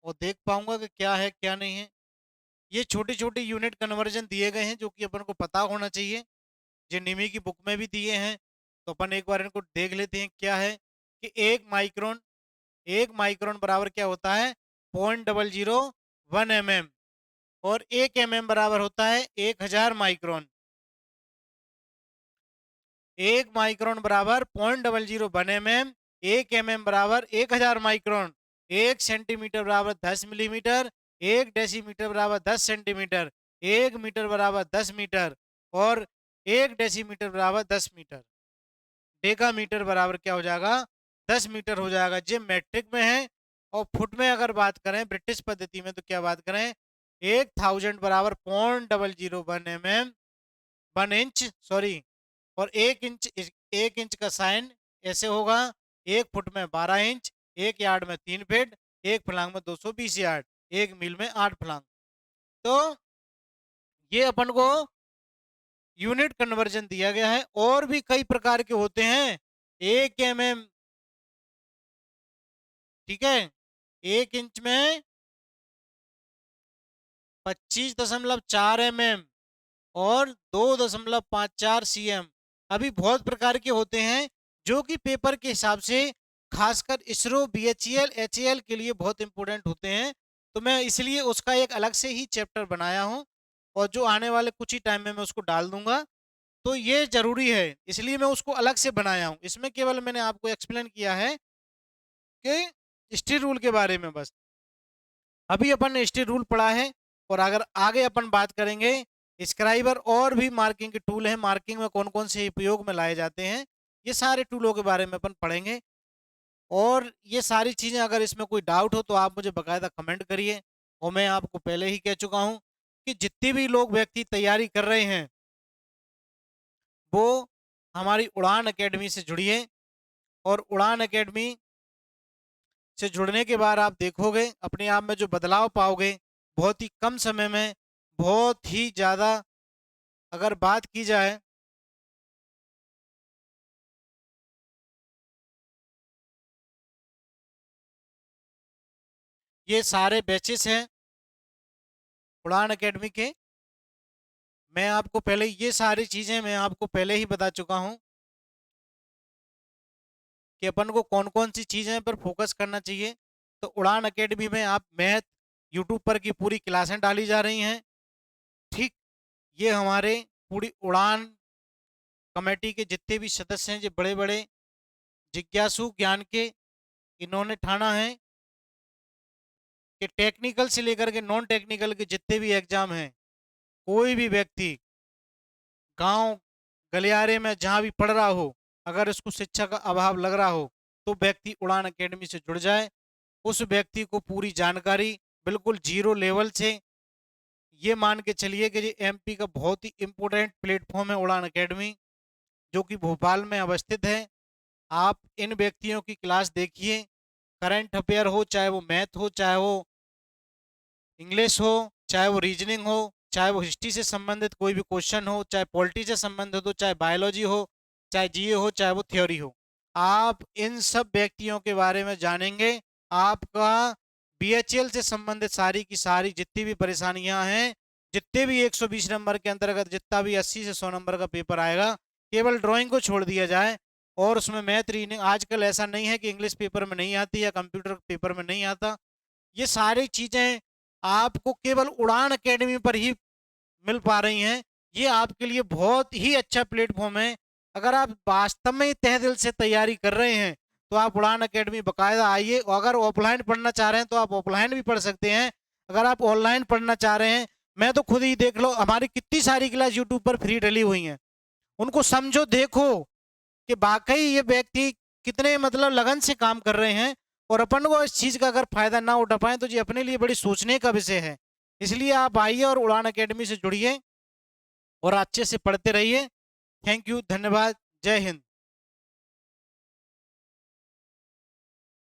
और देख पाऊंगा कि क्या है क्या नहीं है। ये छोटी छोटी यूनिट कन्वर्जन दिए गए हैं जो कि अपन को पता होना चाहिए, जो निमी की बुक में भी दिए हैं। तो अपन एक बार इनको देख लेते हैं क्या है। कि एक माइक्रोन बराबर क्या होता है? 0.001 mm। और 1 mm बराबर होता है 1000 माइक्रोन। 1 माइक्रोन बराबर 0.001 mm। 1 mm बराबर 1000 माइक्रोन। 1 सेंटीमीटर बराबर 10 मिलीमीटर। 1 डेसीमीटर बराबर 10 सेंटीमीटर। 1 मीटर बराबर 10 मीटर। और 1 डेसीमीटर बराबर 10 मीटर। डेका मीटर बराबर क्या हो जाएगा? 10 मीटर हो जाएगा। ये मैट्रिक में है। और फुट में अगर बात करें ब्रिटिश पद्धति में तो क्या बात करें? 1000 बराबर 0.001 mm, 1 इंच, सॉरी। और 1 इंच, 1 इंच का साइन ऐसे होगा। 1 फुट में 12 इंच। 1 यार्ड में 3 फीट। 1 फलांग में 220 यार्ड। 1 मील में 8 फलांग। तो ये अपन को यूनिट कन्वर्जन दिया गया है। और भी कई प्रकार के होते हैं। 1 mm, ठीक है, 1 इंच में 25.4 mm और 2.54 cm। अभी बहुत प्रकार के होते हैं जो कि पेपर के हिसाब से खासकर इसरो, बीएचईएल, एचएएल के लिए बहुत इंपॉर्टेंट होते हैं। तो मैं इसलिए उसका एक अलग से ही चैप्टर बनाया हूं, और जो आने वाले कुछ ही टाइम में मैं उसको डाल दूंगा। तो ये जरूरी है, इसलिए मैं उसको अलग से बनाया हूं। इसमें केवल मैंने आपको एक्सप्लेन किया है कि स्टील रूल के बारे में बस। अभी अपन ने स्टील रूल पढ़ा है। और अगर आगे अपन बात करेंगे स्क्राइबर, और भी मार्किंग के टूल हैं, मार्किंग में कौन कौन से उपयोग में लाए जाते हैं, ये सारे टूलों के बारे में अपन पढ़ेंगे। और ये सारी चीजें, अगर इसमें कोई डाउट हो तो आप मुझे बकायदा कमेंट करिए। और मैं आपको पहले ही कह चुका हूं कि जितने भी लोग व्यक्ति तैयारी कर रहे हैं वो हमारी उड़ान एकेडमी से जुड़िए। और उड़ान एकेडमी से जुड़ने के बाद आप देखोगे अपने आप में जो बदलाव पाओगे, बहुत ही कम समय में, बहुत ही ज़्यादा। अगर बात की जाए ये सारे बैचेस हैं उड़ान एकेडमी के। मैं आपको पहले ये सारी चीज़ें मैं आपको पहले ही बता चुका हूं कि अपन को कौन कौन सी चीज़ें पर फोकस करना चाहिए। तो उड़ान अकेडमी में आप मैथ यूट्यूब पर की पूरी क्लासें डाली जा रही हैं। ठीक, ये हमारे पूरी उड़ान कमेटी के जितने भी सदस्य हैं, जो बड़े बड़े जिज्ञासु ज्ञान के, इन्होंने ठाना है कि टेक्निकल से लेकर के नॉन टेक्निकल के जितने भी एग्जाम हैं, कोई भी व्यक्ति गांव गलियारे में जहां भी पढ़ रहा हो, अगर उसको शिक्षा का अभाव लग रहा हो, तो व्यक्ति उड़ान अकेडमी से जुड़ जाए। उस व्यक्ति को पूरी जानकारी बिल्कुल जीरो लेवल से, ये मान के चलिए कि ये एमपी का बहुत ही इम्पोर्टेंट प्लेटफॉर्म है उड़ान अकेडमी, जो कि भोपाल में अवस्थित है। आप इन व्यक्तियों की क्लास देखिए, करंट अफेयर हो, चाहे वो मैथ हो, चाहे वो इंग्लिश हो, चाहे वो रीजनिंग हो, चाहे वो हिस्ट्री से संबंधित कोई भी क्वेश्चन हो, चाहे पॉलिटी से संबंधित हो, चाहे बायोलॉजी हो, चाहे जीए हो, चाहे वो थ्योरी हो, आप इन सब व्यक्तियों के बारे में जानेंगे। आपका बीएचएल से संबंधित सारी की सारी जितनी भी परेशानियां हैं, जितने भी 120 नंबर के अंतर्गत जितना भी 80 से 100 नंबर का पेपर आएगा, केवल ड्राइंग को छोड़ दिया जाए और उसमें मैथ रीजनिंग, आजकल ऐसा नहीं है कि इंग्लिश पेपर में नहीं आती या कंप्यूटर पेपर में नहीं आता, ये सारी चीजें आपको केवल उड़ान अकेडमी पर ही मिल पा रही हैं। ये आपके लिए बहुत ही अच्छा प्लेटफॉर्म है। अगर आप वास्तव में तहे दिल से तैयारी कर रहे हैं, तो आप उड़ान अकेडमी बाकायदा आइए। और अगर ऑफलाइन पढ़ना चाह रहे हैं तो आप ऑफलाइन भी पढ़ सकते हैं। अगर आप ऑनलाइन पढ़ना चाह रहे हैं, मैं तो खुद ही देख लो, हमारी कितनी सारी क्लास यूट्यूब पर फ्री डली हुई हैं, उनको समझो, देखो कि वाकई ये व्यक्ति कितने मतलब लगन से काम कर रहे हैं, और अपन को इस चीज़ का अगर फायदा ना उठा पाए तो ये अपने लिए बड़ी सोचने का विषय है। इसलिए आप आइए और उड़ान अकेडमी से जुड़िए और अच्छे से पढ़ते रहिए। थैंक यू, धन्यवाद, जय हिंद।